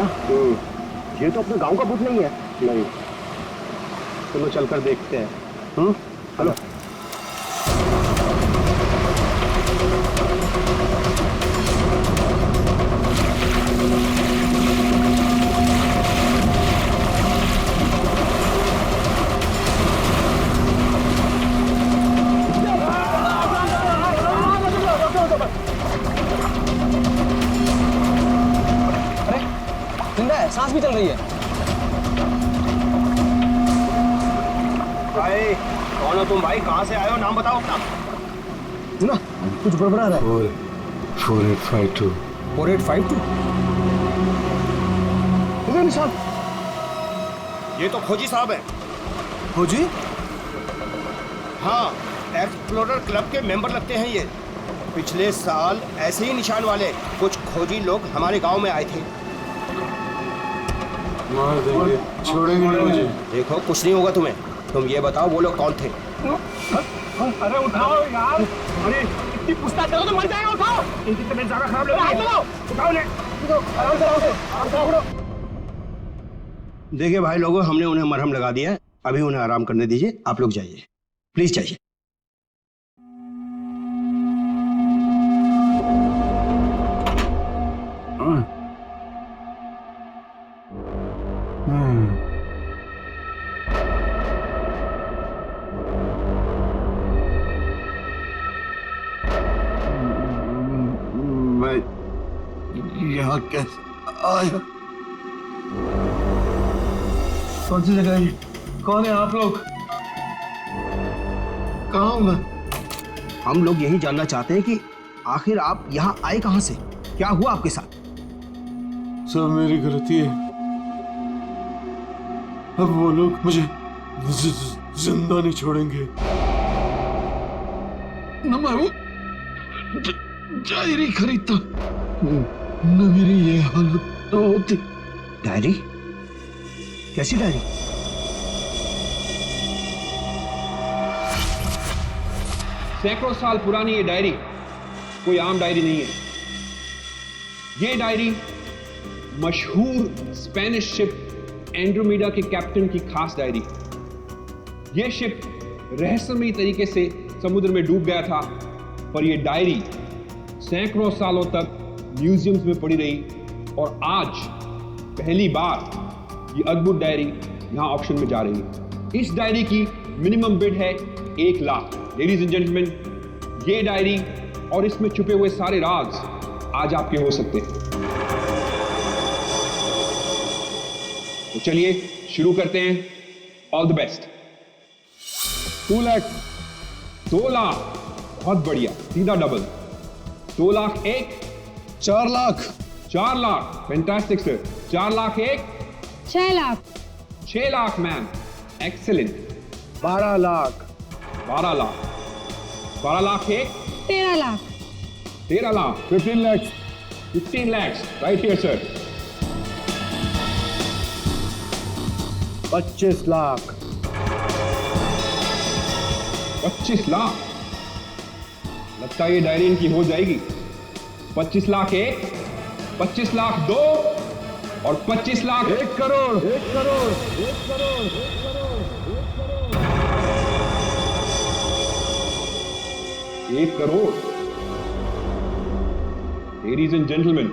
ना। ये तो अपने गांव का भूत नहीं है। नहीं, चलो चलकर देखते हैं। हेलो। सांस भी चल रही है। भाई कौन हो तुम? भाई कहाँ से आए हो? नाम बताओ अपना। ना कुछ गड़बड़ा रहा है। 4852 4852 इधर निशान। ये तो खोजी साहब हैं। खोजी? हाँ, एक्सप्लोरर क्लब के मेंबर लगते हैं ये। पिछले साल ऐसे ही निशान वाले कुछ खोजी लोग हमारे गांव में आए थे। मार देंगे, छोड़ेंगे नहीं मुझे। देखो कुछ नहीं होगा तुम्हें। तुम ये बताओ वो लोग कौन थे? अरे उठाओ यार, अरे इतनी पूछताछ करो तो मर जाएगा। उठाओ, इनकी तबीयत ज्यादा खराब लग रही है। उठाओ ले, आराम से उठाओ। देखिए भाई लोगों, हमने उन्हें मरहम लगा दिया है। अभी उन्हें आराम करने दीजिए। आप लोग जाइए, प्लीज जाइए। मैं यहाँ कैसे आया? कौन सी जगह है? कौन है आप लोग? कहाँ हूँ मैं? हम लोग यही जानना चाहते हैं कि आखिर आप यहाँ आए कहाँ से? क्या हुआ आपके साथ? सब मेरी गलती है। अब वो लोग मुझे जिंदा नहीं छोड़ेंगे। न मैं वो डायरी खरीदता, न मेरी ये हालत होती। डायरी? कैसी डायरी? सैकड़ों साल पुरानी ये डायरी कोई आम डायरी नहीं है। ये डायरी मशहूर स्पेनिश शिप एंड्रोमेडा के कैप्टन की खास डायरी। यह शिप रहस्यमयी तरीके से समुद्र में डूब गया था, पर यह डायरी सैकड़ों सालों तक म्यूजियम्स में पड़ी रही और आज पहली बार ये अद्भुत डायरी यहां ऑक्शन में जा रही है। इस डायरी की मिनिमम बिड है 1 लाख। लेडीज एंड जेंटलमैन, ये डायरी और इसमें छुपे हुए सारे राज आज आपके हो सकते हैं। तो चलिए शुरू करते हैं। All the best. 2 lakh, 2 lakh, बहुत बढ़िया, सीधा double. 2 lakh 1, 4 lakh, 4 lakh, fantastic sir. 4 lakh 1, 6 lakh, 6 lakh ma'am, excellent. 12 lakh, 12 lakh, 12 lakh 1, 13 lakh, 13 lakh, 15 lakhs, 15 lakhs, right here sir. 25 lakh, 25 lakh, लगता है ये डायरी इनकी हो जाएगी। 25 लाख 1, 25 लाख 2 और 25 lakh 1 crore, 1 crore, 1 crore, 1 crore, 1 crore. Ladies and gentleman,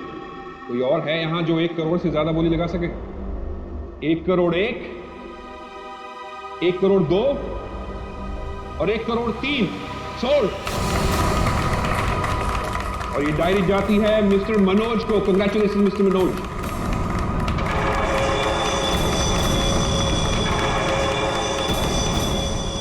कोई और है यहां जो 1 करोड़ से ज्यादा बोली लगा सके? 1 करोड़ 1, 1 करोड़ 2 और 1 करोड़ 3 सोल्ड। और ये डायरी जाती है मिस्टर मनोज को। Congratulation mister Manoj.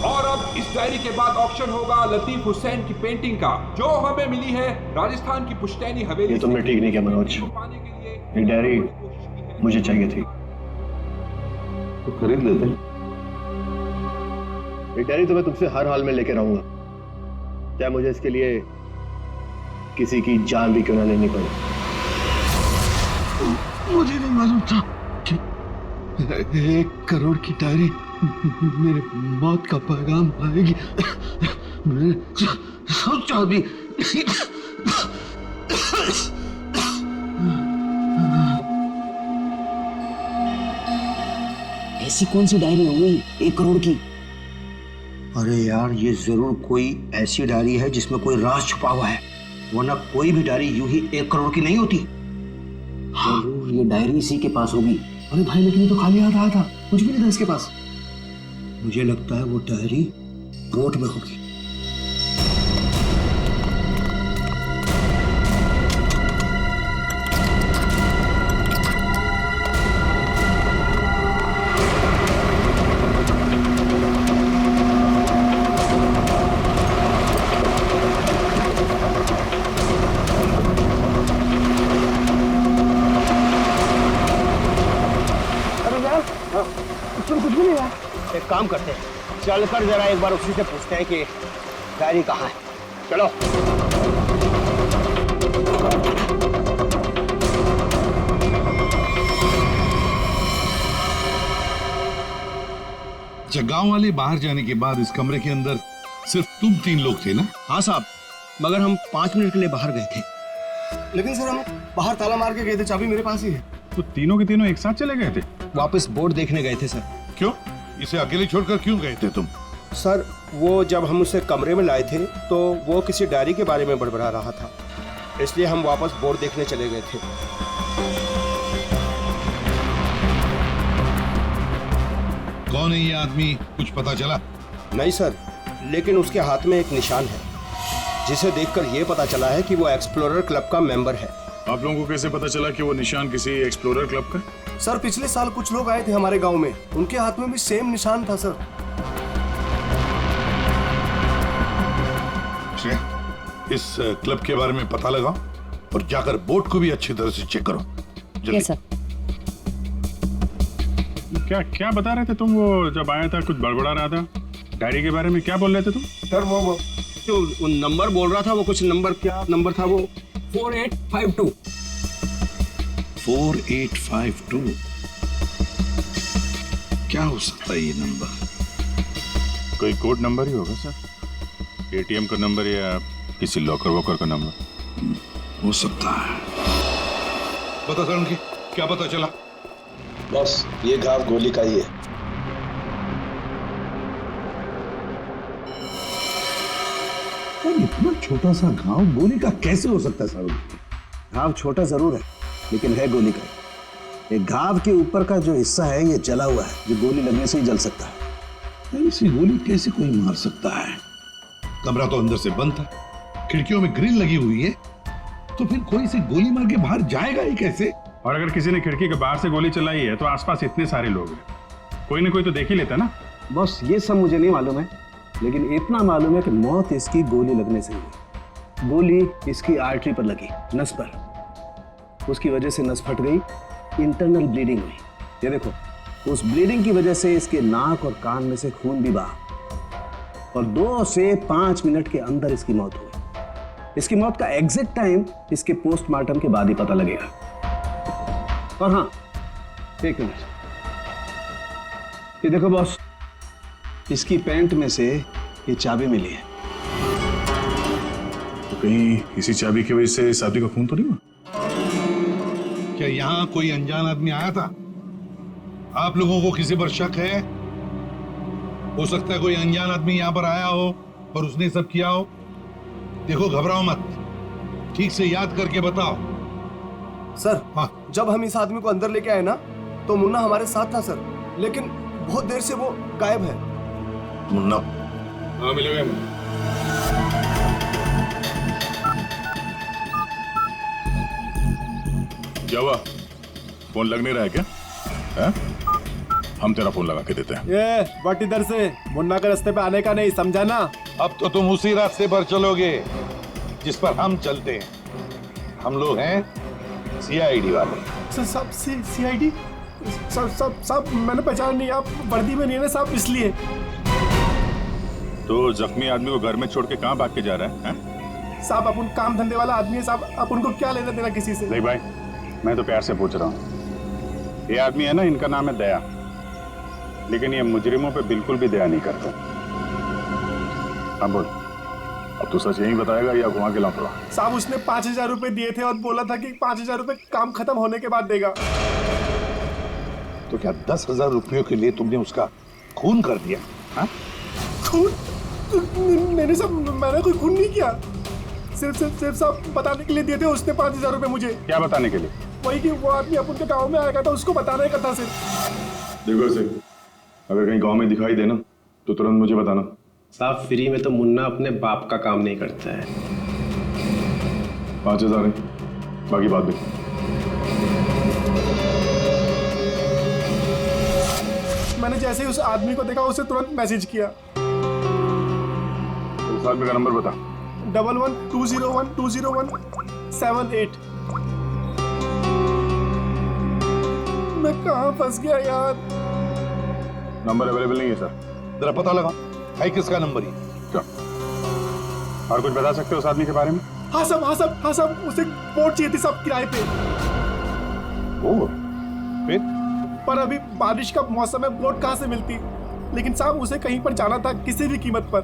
और अब इस डायरी के बाद ऑक्शन होगा लतीफ हुसैन की पेंटिंग का, जो हमें मिली है राजस्थान की पुश्तैनी हवेली। ये तुमने ठीक नहीं किया मनोज। पाने के लिए ये डायरी मुझे चाहिए थी। तो खरीद लेते। ये डायरी तो मैं तुमसे हर हाल में लेके रहूंगा, चाहे मुझे इसके लिए किसी की जान भी क्यों ना लेनी पड़े। मुझे नहीं मालूम था कि 1 करोड़ की डायरी मेरे मौत का पैगाम आएगी। मैंने सोचा भी नहीं। ऐसी कौन सी डायरी हो गई 1 करोड़ की? अरे यार, ये जरूर कोई ऐसी डायरी है जिसमें कोई राज छुपा हुआ है, वरना कोई भी डायरी यूं ही 1 करोड़ की नहीं होती। जरूर ये डायरी इसी के पास होगी। अरे भाई, लेकिन ये तो खाली हाथ आया था, कुछ भी नहीं था इसके पास। मुझे लगता है वो डायरी बोट में होगी। एक काम करते हैं, चलकर जरा एक बार उसी से पूछते हैं कि डायरी कहाँ है। चलो। गांव वाले बाहर जाने के बाद इस कमरे के अंदर सिर्फ तुम 3 लोग थे ना? हाँ साहब, मगर हम 5 मिनट के लिए बाहर गए थे। लेकिन सर हम बाहर ताला मार के गए थे, चाबी मेरे पास ही है। तो तीनों के तीनों एक साथ चले गए थे? वापस बोर्ड देखने गए थे सर। क्यों? इसे अकेले छोड़कर क्यों गए थे तुम? सर, वो जब हम उसे कमरे में लाए थे तो वो किसी डायरी के बारे में बड़बड़ा रहा था, इसलिए हम वापस बोर्ड देखने चले गए थे। कौन है ये आदमी, कुछ पता चला? नहीं सर, लेकिन उसके हाथ में एक निशान है जिसे देखकर ये पता चला है कि वो एक्सप्लोरर क्लब का मेंबर है। आप लोगों को कैसे पता चला कि वो निशान किसी एक्सप्लोरर क्लब का? सर पिछले साल कुछ लोग आए थे हमारे गांव में, उनके हाथ में भी सेम निशान था सर। इस क्लब के बारे में पता लगाओ और जाकर बोट को भी अच्छी तरह से चेक करो। जल्दी। सर। क्या क्या बता रहे थे तुम? वो जब आया था कुछ बड़बड़ा रहा था डायरी के बारे में, क्या बोल रहे थे तुम? सर वो जो नंबर बोल रहा था, वो कुछ नंबर, क्या नंबर था वो? 4852। 4852 क्या हो सकता है ये नंबर? कोई कोड नंबर ही होगा सर, एटीएम का नंबर या किसी लॉकर वॉकर का नंबर। हो सकता है। बता सर, उनकी क्या पता चला? बस ये गांव गोली का ही है। इतना छोटा सा गांव गोली का कैसे हो सकता है सर? घाव छोटा जरूर है, लेकिन है गोली का। ये घाव के ऊपर का जो हिस्सा है ये जला हुआ है, जो गोली लगने से ही जल सकता है। ऐसी गोली कैसे कोई मार सकता है? कमरा तो अंदर से बंद था, खिड़कियों में ग्रिल लगी हुई है, तो फिर कोई इसे गोली मार के बाहर जाएगा ही कैसे? और अगर किसी ने खिड़की के बाहर से गोली चलाई है तो आसपास इतने सारे लोग हैं, कोई ना कोई तो देख ही लेता ना। बस ये सब मुझे नहीं मालूम है, लेकिन इतना मालूम है कि मौत इसकी गोली लगने से हुई। गोली इसकी आर्टरी पर लगी, नस पर। उसकी वजह से नस फट गई, इंटरनल ब्लीडिंग हुई। ये देखो, उस ब्लीडिंग की वजह से इसके नाक और कान में से खून भी बहा और 2 से 5 मिनट के अंदर इसकी मौत हुई। इसकी मौत का एग्जैक्ट टाइम इसके पोस्टमार्टम के बाद ही पता लगेगा। और हाँ, 1 मिनट, ये देखो बॉस, इसकी पैंट में से ये चाबी मिली है। तो कहीं इसी चाबी की वजह से शादी का खून तो नहीं हुआ? क्या यहाँ कोई अनजान आदमी आया था? आप लोगों को किसी पर शक है? हो सकता है कोई अनजान आदमी यहाँ पर आया हो और उसने सब किया हो। देखो, घबराओ मत, ठीक से याद करके बताओ। सर, हाँ। जब हम इस आदमी को अंदर लेके आए ना, तो मुन्ना हमारे साथ था सर, लेकिन बहुत देर से वो गायब है। मुन्ना? हाँ, मिलेगा। क्या हुआ? फोन लग नहीं रहा है क्या? है? हम तेरा फोन लगा के देते हैं। ये बट इधर से मुन्ना के रास्ते पे आने का नहीं, समझा ना? अब तो तुम उसी रास्ते पर चलोगे जिस पर हम चलते हैं। हम लोग हैं सीआईडी वाले। सब सीआईडी? सब मैंने पहचान नहीं, आप वर्दी में नहीं है ना साहब, इसलिए। तो जख्मी आदमी को घर में छोड़ के कहाँ भाग के जा रहा है? साहब अपन काम धंधे वाला आदमी है साहब, आप उनको क्या लेना देना किसी से? नहीं भाई, मैं तो प्यार से पूछ रहा हूँ। ये आदमी है ना, इनका नाम है दया, लेकिन ये मुजरिमों पे बिल्कुल भी दया नहीं करता। हाँ बोल, अब तू सच यही बताएगा या घुमा के लाऊंगा? साहब उसने 5000 रुपए दिए थे और बोला था कि 5000 रुपए काम खत्म होने के बाद देगा। तो क्या 10,000 रुपयों के लिए तुमने उसका खून कर दिया? हाँ? खून? मैंने कोई खून नहीं किया। सिर्फ साहब बताने के लिए दिए थे उसने 5,000 रुपए मुझे। क्या बताने के लिए? वही कि वो आदमी अपन के गांव में आएगा था, उसको बताने का था सिर्फ। देखो सिंह, अगर कहीं गांव में दिखाई देना तो तुरंत मुझे बताना। साहब फ्री में तो मुन्ना अपने बाप का काम नहीं करता है। 5,000 है, बाकी बात देख। मैंने जैसे ही उस आदमी को देखा उसे तुरंत मैसेज किया। इस आदमी का नंबर बता। 11-201-201-78। मैं कहाँ फंस गया यार। नंबर अवेलेबल नहीं है सर। जरा पता लगा है किसका नंबर ही। क्या और कुछ बता सकते हो उस आदमी के बारे में? हाँ साहब उसे बोट चाहिए थी सब किराए पे। वो फिर? पर अभी बारिश का मौसम है, बोट कहाँ से मिलती। लेकिन साहब उसे कहीं पर जाना था किसी भी कीमत पर।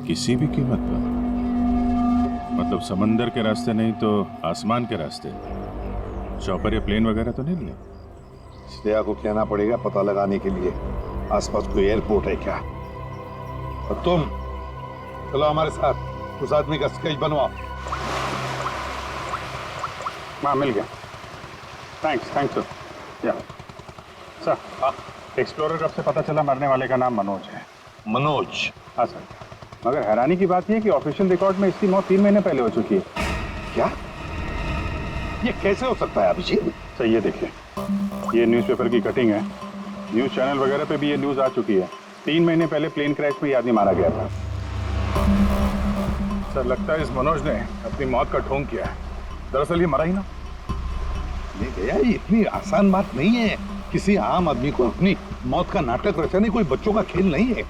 किसी भी कीमत पर? मतलब समंदर के रास्ते नहीं तो आसमान के रास्ते? चॉपर या प्लेन वगैरह तो नहीं लिया? श्रेया को कहना पड़ेगा पता लगाने के लिए आसपास कोई एयरपोर्ट है क्या। और तुम चलो हमारे साथ, उस आदमी का स्केच बनवाओ। हाँ मिल गया। Thanks sir. या सर, एक्सप्लोरर कब से पता चला मरने वाले का नाम मनोज है। मनोज? हाँ सर, मगर हैरानी की बात यह है कि ऑफिशियल रिकॉर्ड में इसकी मौत 3 महीने पहले हो चुकी है। क्या? ये कैसे हो सकता है अभिजीत? सर ये देखिए, ये न्यूज़पेपर की कटिंग है। न्यूज़ चैनल वगैरह पे भी ये न्यूज़ आ चुकी है। 3 महीने पहले प्लेन क्रैश में ये आदमी मारा गया था। सर लगता है इस मनोज ने अपनी मौत का ढोंग किया है। दरअसल ये मरा ही ना। नहीं भैया, ये इतनी आसान बात नहीं है। किसी आम आदमी को अपनी मौत का नाटक रचाने कोई बच्चों का खेल नहीं है।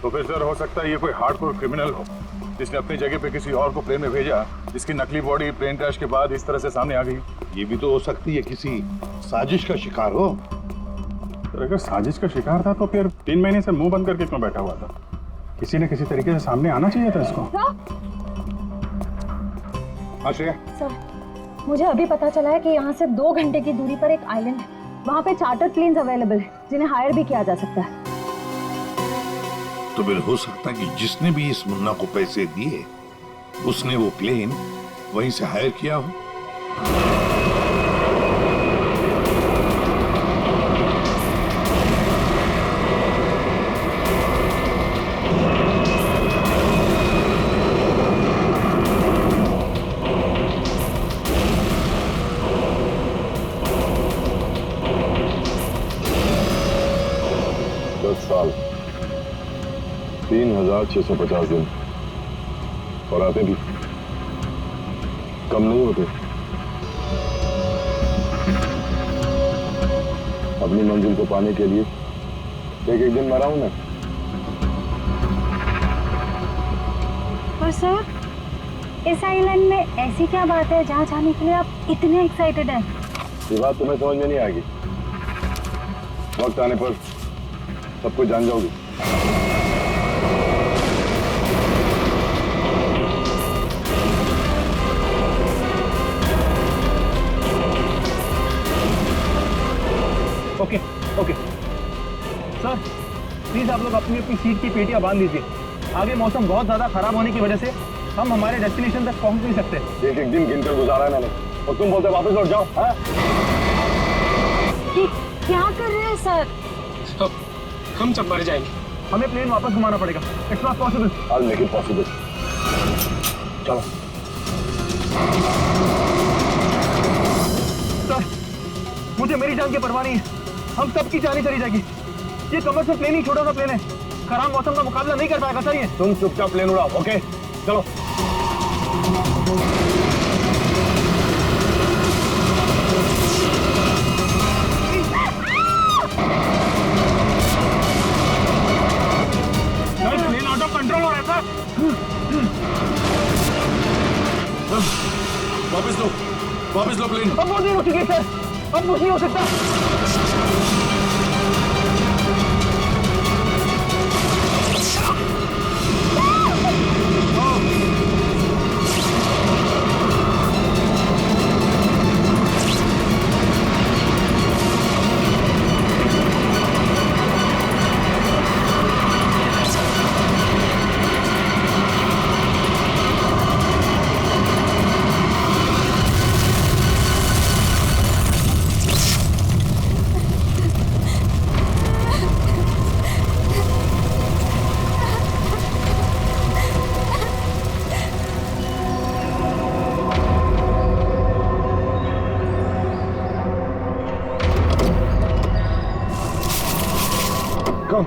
तो फिर सर हो सकता है ये कोई हार्डकोर क्रिमिनल हो जिसने अपनी जगह पे किसी और को प्लेन में भेजा, जिसकी नकली बॉडी प्लेन क्रैश के बाद इस तरह से सामने आ गई। ये भी तो हो सकती है किसी साजिश का शिकार हो। तो अगर साजिश का शिकार था तो फिर 3 महीने से मुंह बंद करके क्यों बैठा हुआ था? किसी न किसी तरीके से सामने आना चाहिए था इसको। हाँ श्रेया। सर, मुझे अभी पता चला है कि यहाँ से 2 घंटे की दूरी पर एक आइलैंड है। वहाँ पे चार्टर प्लेन्स अवेलेबल है जिन्हें हायर भी किया जा सकता है। तो फिर हो सकता है कि जिसने भी इस मुन्ना को पैसे दिए उसने वो प्लेन वहीं से हायर किया हो। साल 3,650 दिन और आते भी कम नहीं होते। अपनी मंजिल को पाने के लिए एक दिन मरा हूं मैं। पर सर, इस आइलैंड में ऐसी क्या बात है जहाँ जाने के लिए आप इतने एक्साइटेड हैं? ये बात तुम्हें समझ में नहीं आएगी। वक्त आने पर सब कुछ जान जाओगी। ओके सर, प्लीज आप लोग अपनी अपनी सीट की पेटियां बांध लीजिए। आगे मौसम बहुत ज्यादा खराब होने की वजह से हम हमारे डेस्टिनेशन तक पहुंच नहीं सकते। एक दिन गिनकर गुजारा है मैंने और तुम बोलते वापस लौट जाओ। हाँ? क्या कर रहे हैं सर? हम सब मर जाएंगे। हमें प्लेन वापस घुमाना पड़ेगा। It's not possible. I'll make it possible। चलो। सर, मुझे मेरी जान की परवाह नहीं है। हम सबकी जान ही चली जाएगी। ये कमर्शियल प्लेन ही छोटा सा प्लेन है, खराब मौसम का मुकाबला नहीं कर पाएगा सर ये। तुम चुपचाप प्लेन उड़ाओ। ओके चलो। प्लेन आउट ऑफ कंट्रोल हो रहा है सर। वापस लो प्लेन। अब वो नहीं हो चुकी है सर, अब कुछ नहीं हो सकता। कम।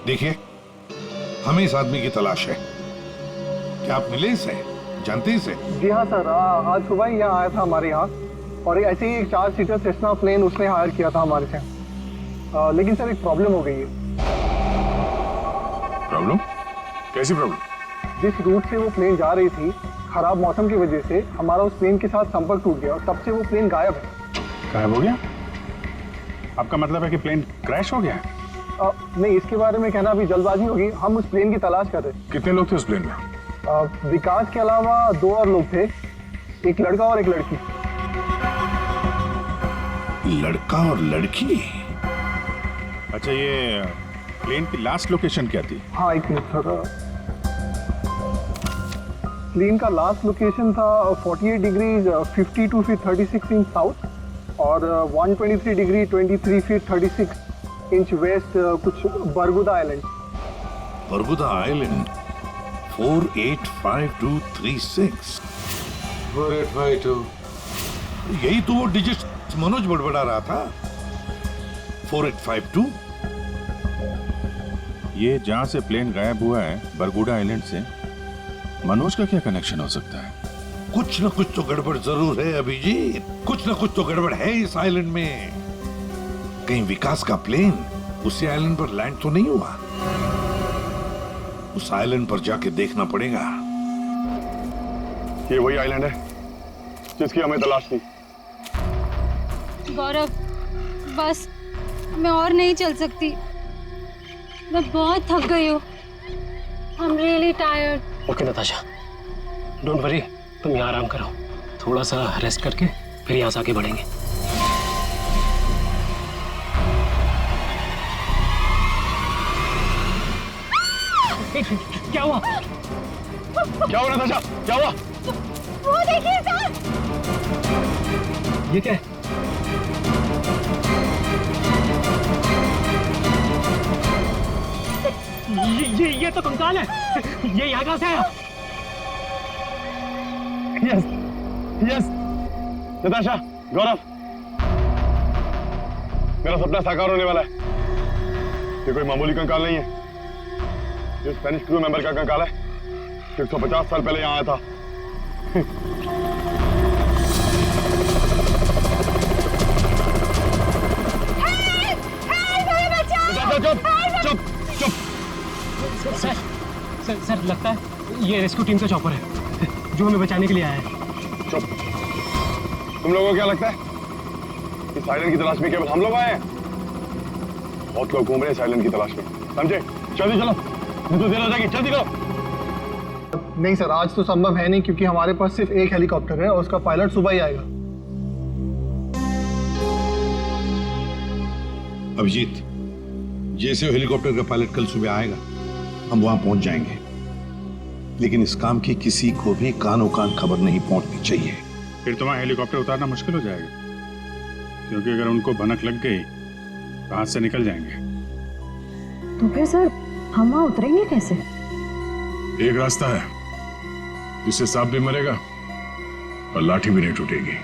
देखिए, हमें इस आदमी की तलाश है। क्या आप मिले इसे? जानते हैं इसे? जी हाँ सर, आज सुबह ही यहाँ आया था हमारे यहाँ, और ऐसे ही एक 4 सीटर सेस्ना प्लेन उसने हायर किया था हमारे से। लेकिन सर एक प्रॉब्लम हो गई है। प्रॉब्लम? कैसी प्रॉब्लम? जिस रूट से वो प्लेन जा रही थी, खराब मौसम की वजह से हमारा उस प्लेन के साथ संपर्क टूट गया और तब से वो प्लेन गायब है। गायब हो गया? आपका मतलब है कि प्लेन क्रैश हो गया है? नहीं, इसके बारे में कहना अभी जल्दबाजी होगी। हम उस प्लेन की तलाश कर रहे हैं। कितने लोग थे उस प्लेन में? विकास के अलावा 2 और लोग थे, एक लड़का और एक लड़की। लड़का और लड़की? अच्छा, ये प्लेन की लास्ट लोकेशन क्या थी? हाँ, एक मिनट सर। प्लेन का लास्ट लोकेशन था 48 डिग्री 52 फीट 36 इंच साउथ और 123 डिग्री 23 फीट 36 इंच वेस्ट, कुछ बरगुदा आइलैंड। बरगुदा आइलैंड 485236। 4852। यही तो वो डिजिट मनोज बड़बड़ा रहा था। 4852। ये जहां से प्लेन गायब हुआ है, बरगुडा आइलैंड से, मनोज का क्या कनेक्शन हो सकता है? कुछ न कुछ तो गड़बड़ जरूर है अभिजीत। कुछ न कुछ तो गड़बड़ है इस आइलैंड में। कहीं विकास का प्लेन उसी आइलैंड पर लैंड तो नहीं हुआ? उस आइलैंड पर जाके देखना पड़ेगा। ये वही आइलैंड है जिसकी हमें तलाश थी। गौरव, बस मैं और नहीं चल सकती। मैं बहुत थक गई हूँ। I'm really tired. Okay Natasha, don't worry, तुम यहाँ आराम करो। थोड़ा सा रेस्ट करके फिर यहाँ से आगे बढ़ेंगे। क्या हुआ? क्या हुआ नताशा? क्या हुआ? वो देखिए सर। ये क्या है? ये तो कंकाल है। ये यहाँ कहाँ से आया? यस यस नताशा, गौरव, मेरा सपना साकार होने वाला है। ये कोई मामूली कंकाल नहीं है। ये स्पेनिश क्रू मेंबर का कंकाल है, 150 साल पहले यहाँ आया था। चुप चुप चुप। सर लगता है ये रेस्क्यू टीम का चॉपर है जो हमें बचाने के लिए आया है। चुप। तुम लोगों को क्या लगता है इस आइलैंड की तलाश में केवल हम लोग आए हैं? बहुत लोग घूम रहे हैं इस आइलैंड की तलाश में, समझे? जल्दी चलो, नहीं तो देर हो जाएगी। जल्दी करो। नहीं सर, आज तो संभव है नहीं क्योंकि हमारे पास सिर्फ एक हेलीकॉप्टर है और उसका पायलट सुबह ही आएगा। अभिजीत, जैसे हेलीकॉप्टर का पायलट कल सुबह आएगा, हम वहां पहुंच जाएंगे। लेकिन इस काम की किसी को भी कानो कान खबर नहीं पहुंचनी चाहिए। फिर तो वहां हेलीकॉप्टर उतारना मुश्किल हो जाएगा, क्योंकि अगर उनको भनक लग गई तो हाथ से निकल जाएंगे। तो फिर सर हम वहाँ उतरेंगे कैसे? एक रास्ता है जिससे सांप भी मरेगा और लाठी भी नहीं टूटेगी।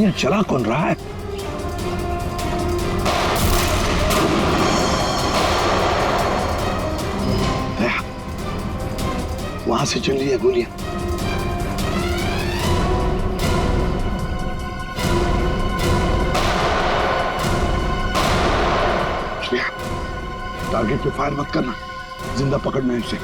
ये चला कौन रहा है? वहां से चल रही है गोलियां। टारगेट पे फायर मत करना, जिंदा पकड़ना है उसे।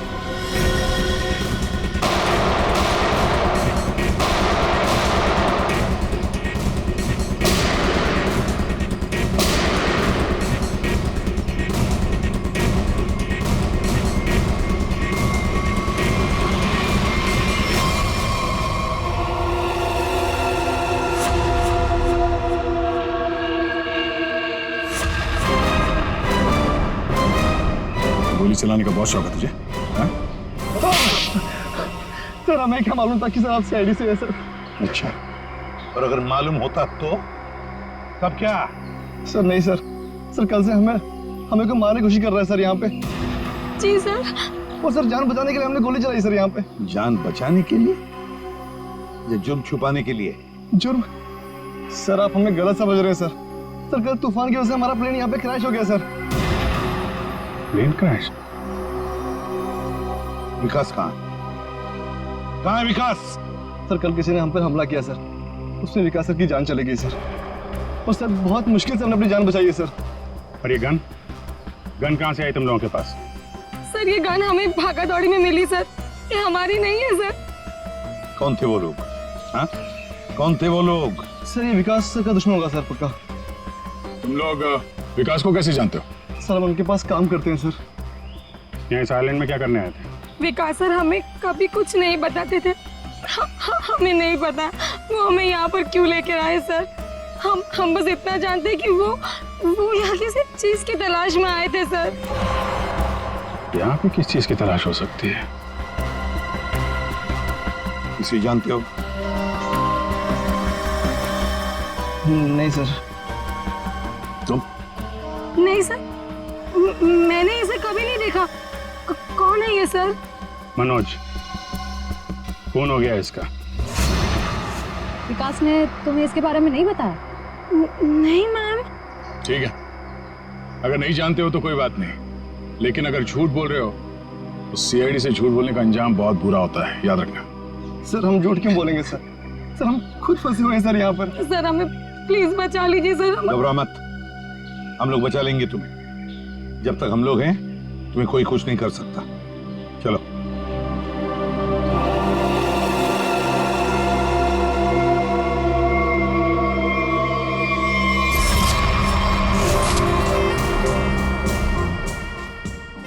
गोली चलाने का बहुत शौक है तुझे? हाँ? सर हमें क्या मालूम था कि सर आप सीआईडी से है सर। अच्छा, और अगर मालूम होता तो तब क्या? सर नहीं सर, सर कल से हमें को मारने की कोशिश कर रहा है सर यहाँ पे। जी सर। और सर जान बचाने के लिए हमने गोली चलाई सर यहाँ पे। जान बचाने के लिए या जुर्म छुपाने के लिए? जुर्म? सर आप हमें गलत समझ रहे हैं सर। सर कल तूफान की वजह से हमारा प्लेन यहाँ पे क्रैश हो गया सर। Plane crash? विकास कहाँ है विकास? सर कल किसी ने हम पर हमला किया सर, उसमें विकास सर की जान चली गई सर। और सर बहुत मुश्किल से हमने अपनी जान बचाई है सर। और ये गन कहाँ से आई तुम लोगों के पास? सर ये गन हमें भागा दौड़ी में मिली सर, ये हमारी नहीं है सर। कौन थे वो लोग? हाँ, कौन थे वो लोग? सर ये विकास सर का दुश्मन होगा सर पक्का। तुम लोग विकास को कैसे जानते हो? सर हम उनके पास काम करते हैं सर। यहाँ इस आइलैंड में क्या करने आए थे? विकास सर हमें कभी कुछ नहीं बताते थे, हमें नहीं पता वो हमें यहाँ पर क्यों लेकर आए सर। हम बस इतना जानते हैं कि वो यहाँ किसी चीज की तलाश में आए थे सर। यहाँ पे किस चीज की तलाश हो सकती है? किसी जानते हो? नहीं सर। तुम? नहीं सर, मैंने इसे कभी नहीं देखा। कौन है ये सर? मनोज, कौन हो गया इसका? विकास ने तुम्हें इसके बारे में नहीं बताया? नहीं मैम। ठीक है, अगर नहीं जानते हो तो कोई बात नहीं, लेकिन अगर झूठ बोल रहे हो तो सीआईडी से झूठ बोलने का अंजाम बहुत बुरा होता है, याद रखना। सर हम झूठ क्यों बोलेंगे सर? सर हम खुद फंसे हुए हैं सर यहाँ पर। सर हमें प्लीज बचा लीजिए सर। घबरा मत, हम लोग बचा लेंगे तुम्हें। जब तक हम लोग हैं तुम्हें कोई कुछ नहीं कर सकता। चलो।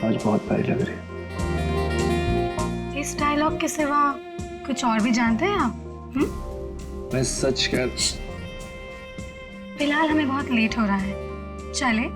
आज बहुत प्यारी लग रही है। इस डायलॉग के सिवा कुछ और भी जानते हैं आप? मैं सच कह। फिलहाल हमें बहुत लेट हो रहा है, चले?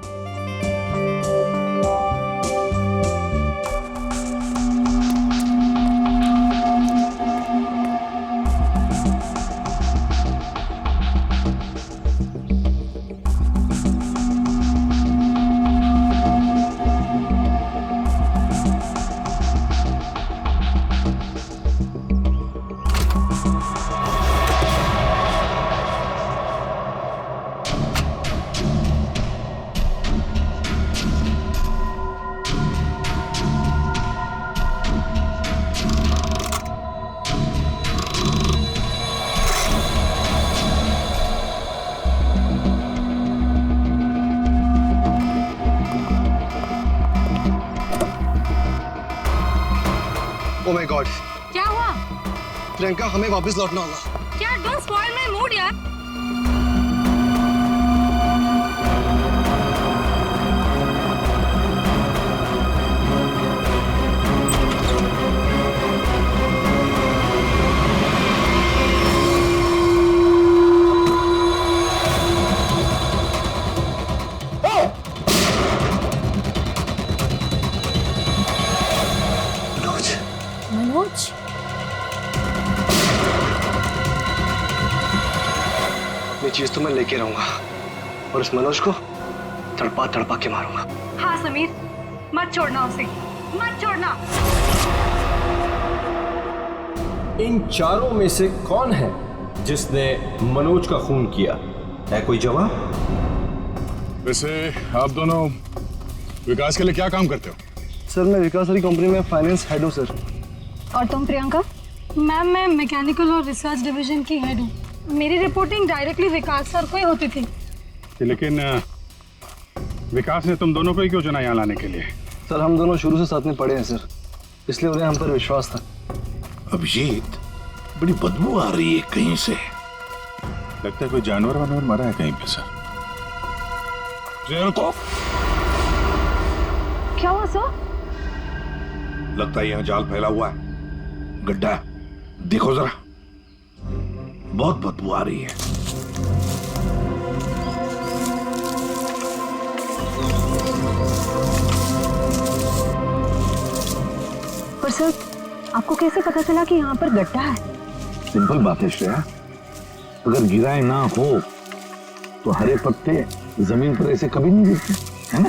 Oh my God! क्या हुआ? प्रियंका हमें वापस लौटना होगा। क्या? डोंट स्पॉइल माय मूड यार। मनोज, ये चीज तो मैं लेके रहूंगा और इस मनोज को तड़पा तड़पा के मारूंगा। हाँ समीर, मत छोड़ना उसे, मत छोड़ना। इन चारों में से कौन है जिसने मनोज का खून किया? है कोई जवाब? वैसे आप दोनों विकास के लिए क्या काम करते हो? सर मैं विकास वाली कंपनी में फाइनेंस हेड हूँ सर। और तुम प्रियंका? मैम मैं मैकेनिकल और रिसर्च डिवीजन की हेड हूँ। मेरी रिपोर्टिंग डायरेक्टली विकास सर को ही होती थी। लेकिन विकास ने तुम दोनों को ही क्यों चुना यहाँ लाने के लिए? सर हम दोनों शुरू से साथ में पढ़े हैं सर, इसलिए उन्हें हम पर विश्वास था। अभिजीत, बड़ी बदबू आ रही है कहीं से। लगता है कोई जानवर वानवर मरा है कहीं पे सर। को क्या हुआ सर? लगता है यहाँ जाल फैला हुआ है, गड्ढा है। देखो जरा, बहुत बदबू आ रही है। पर सर आपको कैसे पता चला कि यहाँ पर गड्ढा है? सिंपल बात है श्रेया, अगर गिराए ना हो तो हरे पत्ते जमीन पर ऐसे कभी नहीं गिरते, है ना?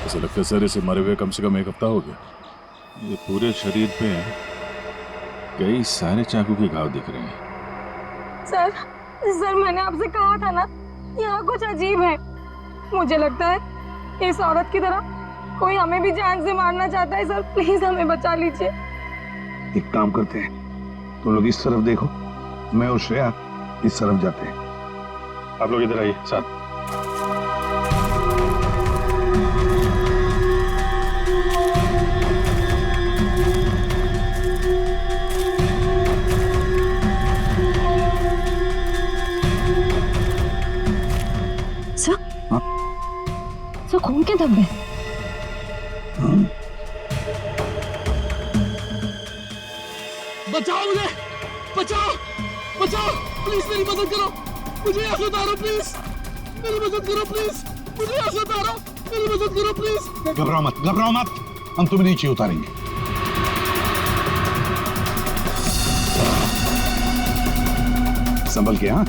ऐसा लगता है सर इसे मरे हुए कम से कम 1 हफ्ता हो गया। ये पूरे शरीर पे कई सारे चाकू के घाव दिख रहे हैं। सर मैंने आपसे कहा था ना, यहाँ कुछ अजीब है। मुझे लगता है इस औरत की तरह कोई हमें भी जान से मारना चाहता है। सर प्लीज हमें बचा लीजिए। एक काम करते हैं, तुम लोग इस तरफ देखो, मैं और श्रेया इस तरफ जाते हैं। आप लोग इधर आइए साथ। सर खून के धब्बे। बचाओ मुझे, बचाओ बचाओ, प्लीज मेरी मदद करो, मुझे यहाँ से उतारो प्लीज, मेरी मदद करो प्लीज, मुझे यहाँ से उतारो, मेरी मदद करो प्लीज। घबराओ मत, घबराओ मत, हम तुम्हें नीचे उतारेंगे। संभल के। हाँ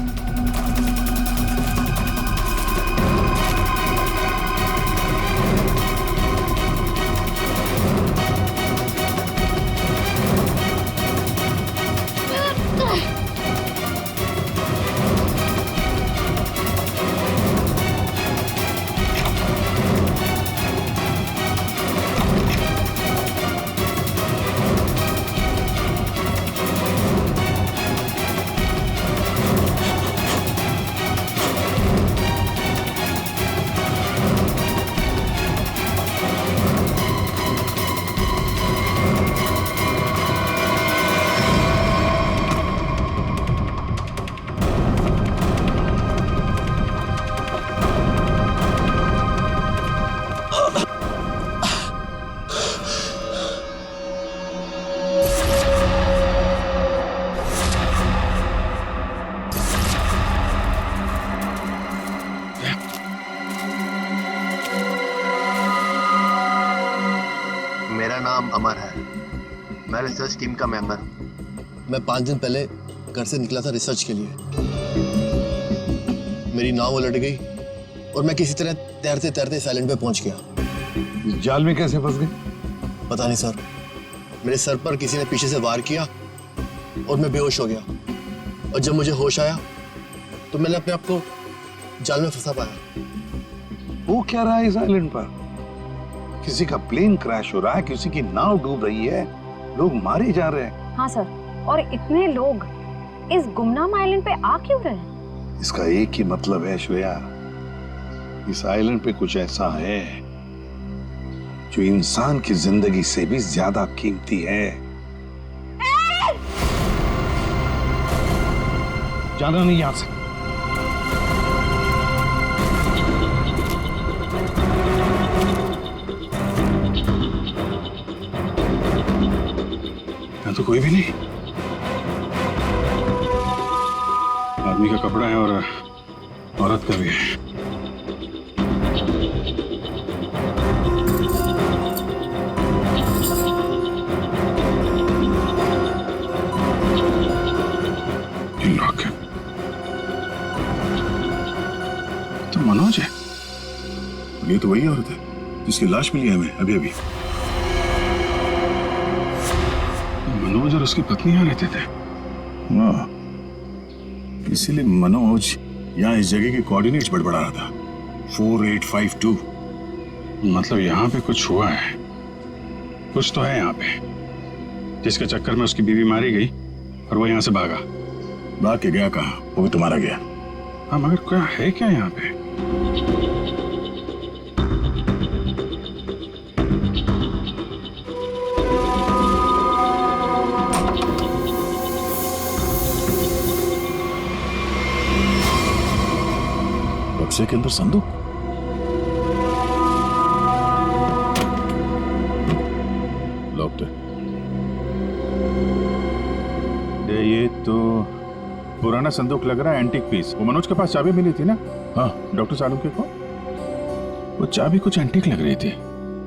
मेरा नाम अमर है, मैं रिसर्च टीम का मेंबर हूँ। मैं 5 दिन पहले घर से निकला था रिसर्च के लिए। मेरी नाव उलट गई और मैं किसी तरह तैरते तैरते इस आइलैंड पे पहुंच गया। जाल में कैसे फंस गए? पता नहीं सर, मेरे सर पर किसी ने पीछे से वार किया और मैं बेहोश हो गया। और जब मुझे होश आया तो मैंने अपने आप को जाल में फंसा पाया। वो क्या रहा है इस आइलैंड पर? किसी का प्लेन क्रैश हो रहा है, किसी की नाव डूब रही है, लोग मारे जा रहे हैं। हाँ सर, और इतने लोग इस गुमनाम आइलैंड पे आ क्यों रहे हैं? इसका एक ही मतलब है श्रेया, इस आइलैंड पे कुछ ऐसा है जो इंसान की जिंदगी से भी ज्यादा कीमती है। जाना नहीं यहां से। यहाँ तो कोई भी नहीं। आदमी का कपड़ा है और औरत का भी है। तो वही औरत है जिसकी लाश मिली है हमें अभी अभी। मनोज और उसकी पत्नी यहाँ रहते थे। हाँ, इसीलिए मनोज यहाँ इस जगह के कोऑर्डिनेट्स बड़बड़ा रहा था। 4852। मतलब यहाँ पे कुछ हुआ है, कुछ तो है यहाँ पे, जिसके चक्कर में उसकी बीवी मारी गई और वो यहाँ से भागा। भाग के गया कहाँ? वो भी तुम्हारा गया। हाँ, मगर क्या है क्या यहाँ पे? बक्से के अंदर संदूक। लॉक्ड है। ये तो पुराना संदूक लग रहा है, एंटीक पीस। वो मनोज के पास चाबी मिली थी ना? हाँ, डॉक्टर सालुंके को वो चाबी कुछ एंटीक लग रही थी।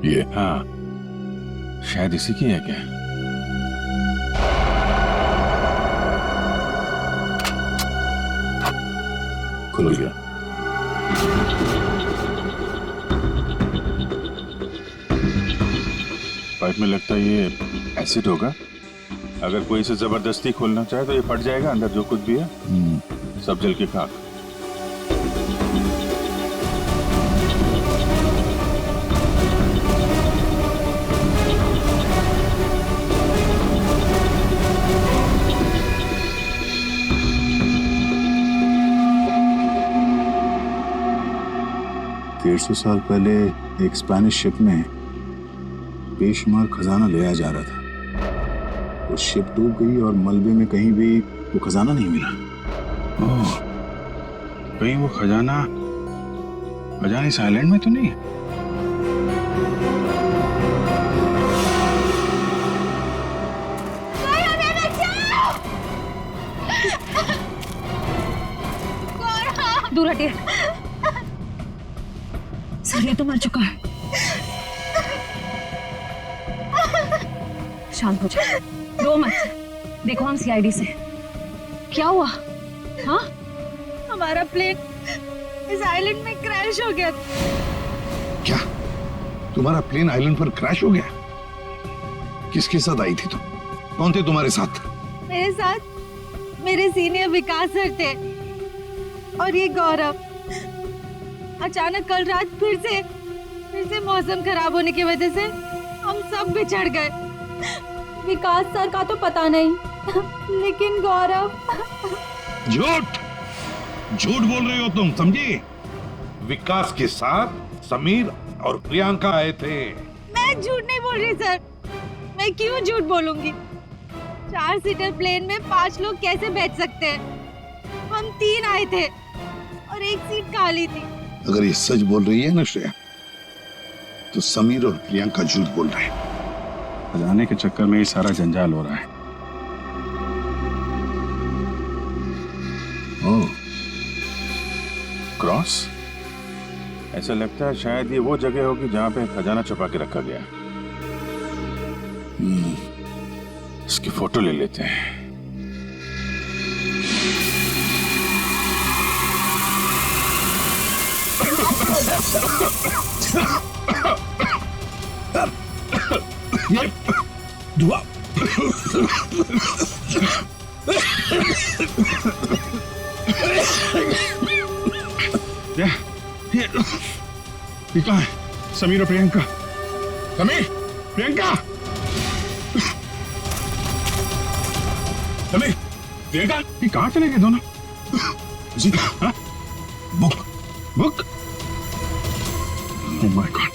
ये? हाँ, शायद इसी की है क्या? खुल गया। पाइप में लगता है ये एसिड होगा। अगर कोई इसे जबरदस्ती खोलना चाहे तो ये फट जाएगा। अंदर जो कुछ भी है सब जल के खाक। सौ साल पहले एक स्पेनिश शिप में बेशुमार खजाना ले आया जा रहा था। वो शिप डूब गई और मलबे में कहीं भी वो खजाना नहीं मिला। ओह, कहीं वो खजाना इस आइलैंड में तो नहीं है? दूर हटिए सर, ये तो मर चुका है। शांत हो जाओ, रो मत। देखो हम सीआईडी से। क्या हुआ? हाँ, हमारा प्लेन इस आइलैंड में क्रैश हो गया। क्या तुम्हारा प्लेन आइलैंड पर क्रैश हो गया? किसके साथ आई थी तुम? कौन थे तुम्हारे साथ? मेरे साथ मेरे सीनियर विकास सर थे और ये गौरव। अचानक कल रात फिर से मौसम खराब होने की वजह से हम सब बिछड़ गए। विकास सर का तो पता नहीं, लेकिन गौरव। झूठ बोल रहे हो तुम, समझी? विकास के साथ समीर और प्रियंका आए थे। मैं झूठ नहीं बोल रही सर। मैं क्यों झूठ बोलूंगी? 4 सीटर प्लेन में 5 लोग कैसे बैठ सकते हैं? हम 3 आए थे और एक सीट खाली थी। अगर ये सच बोल रही है ना श्रेया, तो समीर और प्रियंका झूठ बोल रहे हैं। खजाने के चक्कर में ये सारा जंजाल हो रहा है। ओह, क्रॉस? ऐसा लगता है शायद ये वो जगह होगी जहां पे खजाना छुपा के रखा गया। इसकी फोटो ले लेते हैं। ये धुआं। ये कहाँ है? समीर और प्रियंका। समीर, प्रियंका, समीर, प्रियंका, ये कहाँ चले गए दोनों? जी, हाँ? बुक। Oh my God.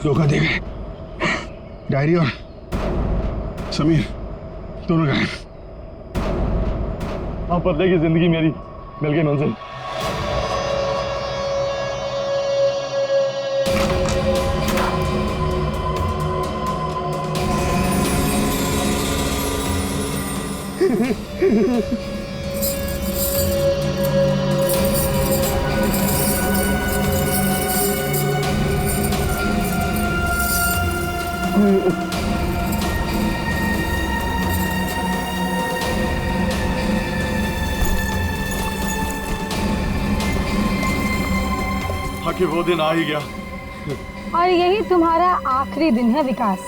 धोखा दे गए। डायरी और समीर दोनों गायब। हाँ, बदले की जिंदगी मेरी मिल गई मंजिल। आखिर वो दिन आ ही गया। और यही तुम्हारा आखिरी दिन है विकास।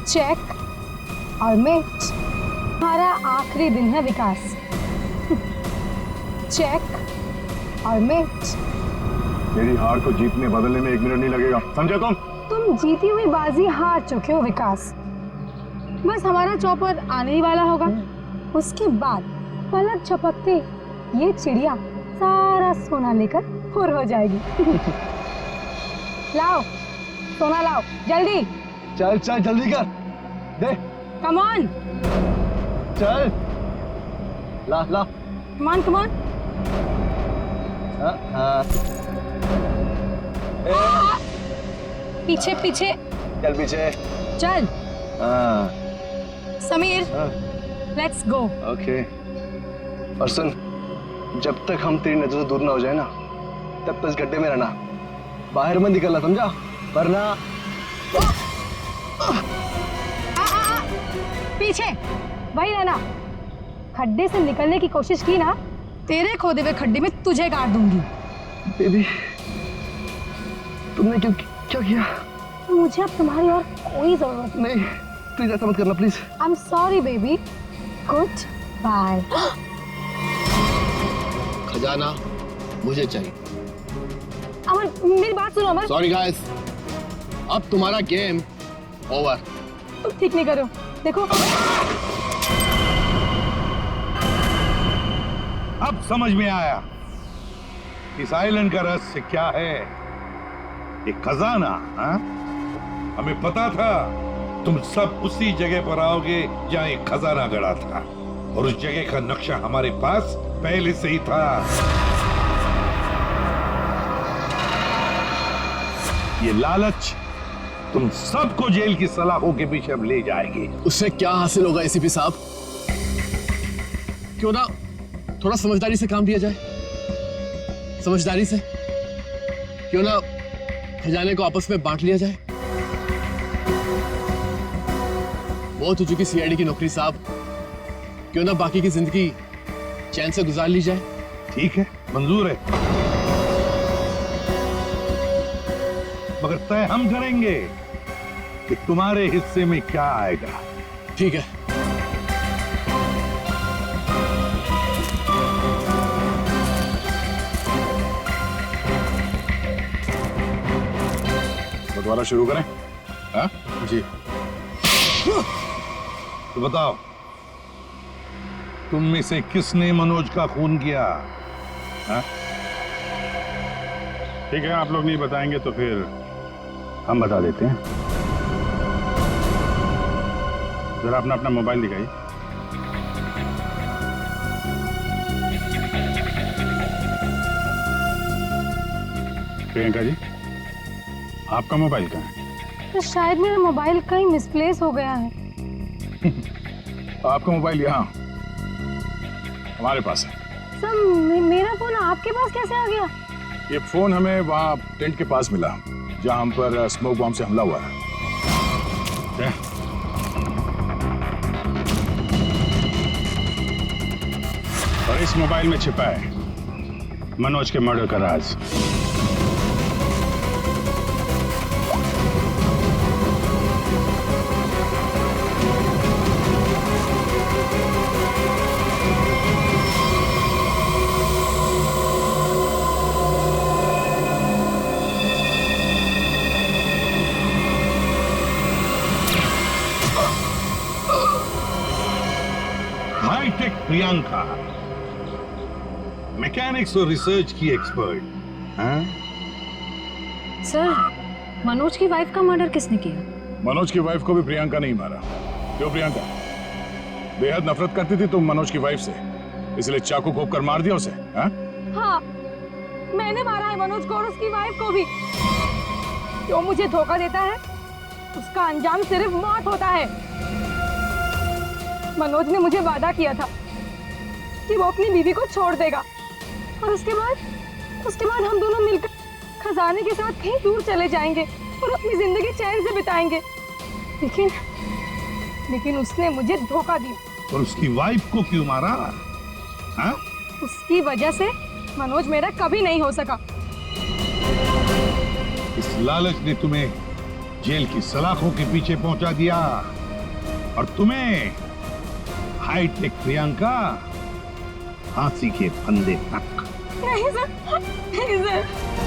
चेक और मेट। तुम्हारा आखिरी दिन है विकास। चेक और मेट। मेरी हार को जीतने बदलने में 1 मिनट नहीं लगेगा, समझे तुम जीती हुई बाजी हार चुके हो विकास। बस हमारा चौपर आने ही वाला होगा, उसके बाद पलक झपकते ये चिड़िया सारा सोना लेकर फुर हो जाएगी। लाओ सोना लाओ जल्दी। चल चल जल्दी कर दे। Come on. चल ला ला। Come on come on. पीछे पीछे चल पीछे चल। Sameer let's go. ओके। और सुन, जब तक हम तेरी नजर से दूर ना हो जाए ना, तब तक इस गड्ढे में रहना, बाहर मत निकलना, समझा? वरना पीछे वही रहना। खड्डे से निकलने की कोशिश की ना, तेरे खोदे हुए खड्डे में तुझे गाड़ दूंगी। बेबी तुमने क्या किया? मुझे अब तुम्हारी और कोई जरूरत नहीं। प्लीज ऐसा मत करना please. I am sorry baby. Good bye. खजाना मुझे चाहिए। अमर मेरी बात सुनो अमर। सॉरी गाइस, अब तुम्हारा गेम ओवर। तुम ठीक नहीं करो, देखो। अब समझ में आया इस आइलैंड का रहस्य क्या है। एक खजाना। हाँ? हमें पता था तुम सब उसी जगह पर आओगे जहां एक खजाना गड़ा था, और उस जगह का नक्शा हमारे पास पहले से ही था। ये लालच तुम सबको जेल की सलाखों के पीछे अब ले जाएगी। उससे क्या हासिल होगा एसीपी साहब? क्यों ना थोड़ा समझदारी से काम लिया जाए। समझदारी से क्यों ना खजाने को आपस में बांट लिया जाए। बहुत हो चुकी सीआईडी की नौकरी साहब, क्यों ना बाकी की जिंदगी चैन से गुजार ली जाए। ठीक है, मंजूर है, मगर तय हम करेंगे कि तुम्हारे हिस्से में क्या आएगा। ठीक है। दोबारा शुरू करें? हाँ? जी। तो बताओ, तुम में से किसने मनोज का खून किया? हाँ? ठीक है, आप लोग नहीं बताएंगे तो फिर हम बता देते हैं। जरा अपना अपना मोबाइल दिखाइए। प्रियंका जी, आपका मोबाइल कहाँ है? तो शायद मेरा मोबाइल कहीं मिसप्लेस हो गया है। आपका मोबाइल यहाँ हमारे पास है। सर मेरा फोन आपके पास कैसे आ गया? ये फोन हमें वहाँ टेंट के पास मिला जहाँ हम पर स्मोक बॉम्ब से हमला हुआ है। और इस मोबाइल में छिपा है मनोज के मर्डर का राज। हाईटेक प्रियंका, मैकेनिक्स और रिसर्च की एक्सपर्ट। हाँ? सर मनोज की वाइफ का मर्डर किसने किया? मनोज की वाइफ को भी प्रियंका नहीं मारा। क्यों प्रियंका, बेहद नफरत करती थी तुम मनोज की वाइफ से, इसलिए चाकू घोंप कर मार दिया उसे? हाँ, मैंने मारा है मनोज को और उसकी वाइफ को भी। जो मुझे धोखा देता है उसका अंजाम सिर्फ मौत होता है। मनोज ने मुझे वादा किया था कि वो अपनी बीवी को छोड़ देगा, और उसके बाद हम दोनों मिलकर खजाने के साथ कहीं दूर चले जाएंगे और अपनी जिंदगी चैन से बिताएंगे। लेकिन उसने मुझे धोखा दिया। और उसकी वाइफ को क्यों मारा? हाँ? उसकी वजह से मनोज मेरा कभी नहीं हो सका। इस लालच ने तुम्हें जेल की सलाखों के पीछे पहुंचा दिया और तुम्हें हाईटेक प्रियंका फांसी के फंदे तक। नहीं सर, नहीं सर।